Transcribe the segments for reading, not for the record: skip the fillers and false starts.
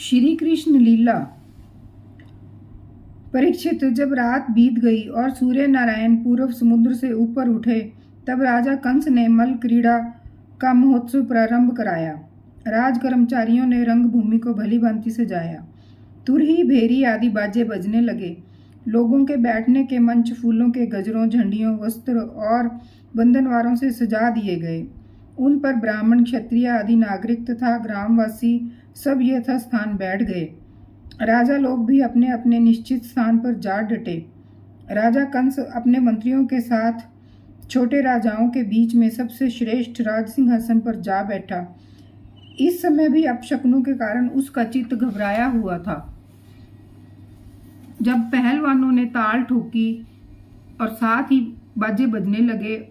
श्री कृष्ण लीला। परीक्षित, जब रात बीत गई और सूर्य नारायण पूर्व समुद्र से ऊपर उठे, तब राजा कंस ने मल क्रीड़ा का महोत्सव प्रारंभ कराया। राज कर्मचारियों ने रंगभूमि को भली भांति सजाया। तुरही, भेरी आदि बाजे बजने लगे। लोगों के बैठने के मंच फूलों के गजरों, झंडियों, वस्त्र और बंधनवारों से सजा दिए गए। उन पर ब्राह्मण, क्षत्रिय आदि नागरिक तथा ग्रामवासी सब यथास्थान बैठ गए। राजा लोग भी अपने अपने निश्चित स्थान पर जा डटे। राजा कंस अपने मंत्रियों के साथ छोटे राजाओं के बीच में सबसे श्रेष्ठ राज सिंहासन पर जा बैठा। इस समय भी अपशकुनों के कारण उसका चित्त घबराया हुआ था। जब पहलवानों ने ताल ठोकी और साथ ही बाजे बजने लगे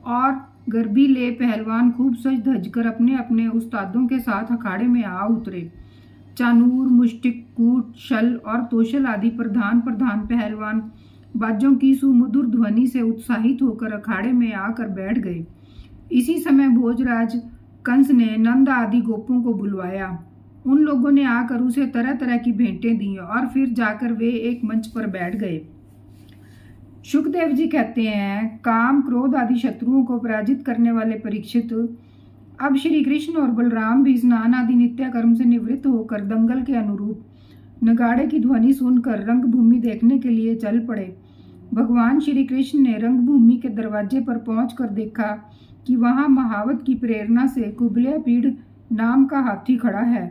और गर्वीले पहलवान खूब सज धज कर अपने अपने उस्तादों के साथ अखाड़े में आ उतरे। चानूर, मुष्टिक, कूट, शल और तोशल आदि प्रधान पहलवान बाजों की सुमधुर ध्वनि से उत्साहित होकर अखाड़े में आकर बैठ गए। इसी समय भोजराज कंस ने नंद आदि गोपों को बुलवाया। उन लोगों ने आकर उसे तरह तरह की भेंटें दी और फिर जाकर वे एक मंच पर बैठ गए। शुकदेव जी कहते हैं, काम, क्रोध आदि शत्रुओं को पराजित करने वाले परीक्षित, अब श्री कृष्ण और बलराम भी स्नान आदि नित्य कर्म से निवृत्त होकर दंगल के अनुरूप नगाड़े की ध्वनि सुनकर रंगभूमि देखने के लिए चल पड़े। भगवान श्री कृष्ण ने रंगभूमि के दरवाजे पर पहुंचकर देखा कि वहां महावत की प्रेरणा से कुबलयापीड़ नाम का हाथी खड़ा है।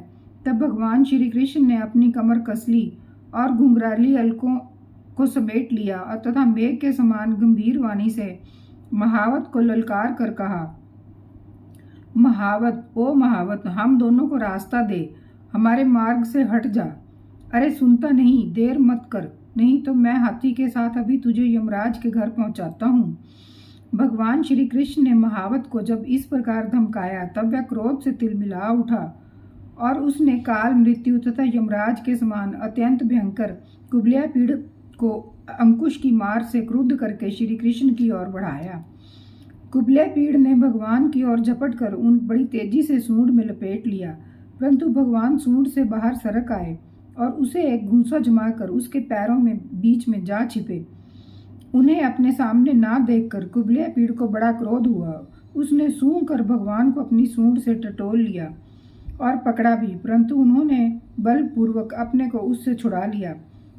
तब भगवान श्री कृष्ण ने अपनी कमर कस ली और घुंघराली अलकों को समेट लिया तथा मेघ के समान गंभीर वाणी से महावत को ललकार कर कहा, महावत, ओ महावत, हम दोनों को रास्ता दे, हमारे मार्ग से हट जा। अरे सुनता नहीं, देर मत कर, नहीं तो मैं हाथी के साथ अभी तुझे यमराज के घर पहुंचाता हूँ। भगवान श्री कृष्ण ने महावत को जब इस प्रकार धमकाया, तब वह क्रोध से तिलमिला उठा और उसने काल, मृत्यु तथा यमराज के समान अत्यंत भयंकर कुबलयापीड़ को अंकुश की मार से क्रुद्ध करके श्री कृष्ण की ओर बढ़ाया। कुबलयापीड़ ने भगवान की ओर झपट कर उन बड़ी तेजी से सूंड में लपेट लिया, परंतु भगवान सूंड से बाहर सरक आए और उसे एक घूंसा जमाकर उसके पैरों में बीच में जा छिपे। उन्हें अपने सामने ना देखकर कुबलयापीड़ को बड़ा क्रोध हुआ। उसने सूंघ कर भगवान को अपनी सूंड से टटोल लिया और पकड़ा भी, परंतु उन्होंने बलपूर्वक अपने को उससे छुड़ा लिया।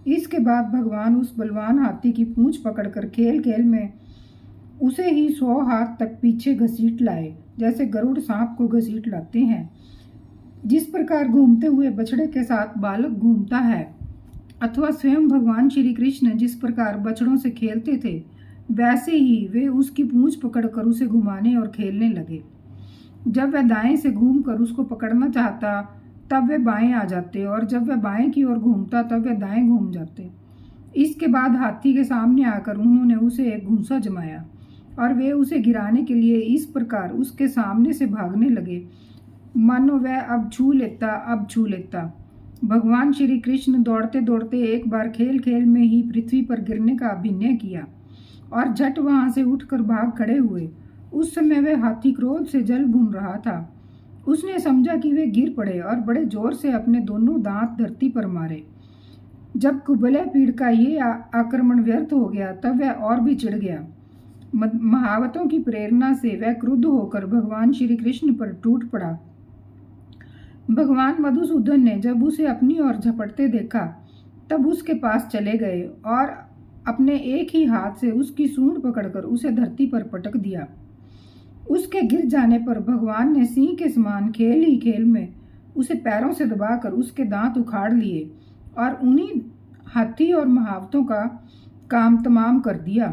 इसके बाद भगवान उस बलवान हाथी की पूंछ पकड़कर खेल खेल में उसे ही 100 हाथ तक पीछे घसीट लाए, जैसे गरुड़ सांप को घसीट लाते हैं। जिस प्रकार घूमते हुए बछड़े के साथ बालक घूमता है, अथवा स्वयं भगवान श्री कृष्ण जिस प्रकार बछड़ों से खेलते थे, वैसे ही वे उसकी पूंछ पकड़कर उसे घुमाने और खेलने लगे। जब वह दाएं से घूमकर उसको पकड़ना चाहता, तब वे बाएं आ जाते, और जब वह बाएं की ओर घूमता, तब वे दाएं घूम जाते। इसके बाद हाथी के सामने आकर उन्होंने उसे एक घूंसा जमाया और वे उसे गिराने के लिए इस प्रकार उसके सामने से भागने लगे, मानो वह अब छू लेता। भगवान श्री कृष्ण दौड़ते दौड़ते एक बार खेल खेल में ही पृथ्वी पर गिरने का अभिनय किया और झट वहां से उठकर भाग खड़े हुए। उस समय वह हाथी क्रोध से जल भून रहा था। उसने समझा कि वे गिर पड़े और बड़े जोर से अपने दोनों दांत धरती पर मारे। जब कुबलयापीड़ का ये आक्रमण व्यर्थ हो गया, तब वह और भी चिढ़ गया। महावतों की प्रेरणा से वह क्रुद्ध होकर भगवान श्री कृष्ण पर टूट पड़ा। भगवान मधुसूदन ने जब उसे अपनी ओर झपटते देखा, तब उसके पास चले गए और अपने एक ही हाथ से उसकी सूंड पकड़कर उसे धरती पर पटक दिया। उसके गिर जाने पर भगवान ने सिंह के समान खेल ही खेल में उसे पैरों से दबाकर उसके दांत उखाड़ लिए और उन्हीं हाथी और महावतों का काम तमाम कर दिया।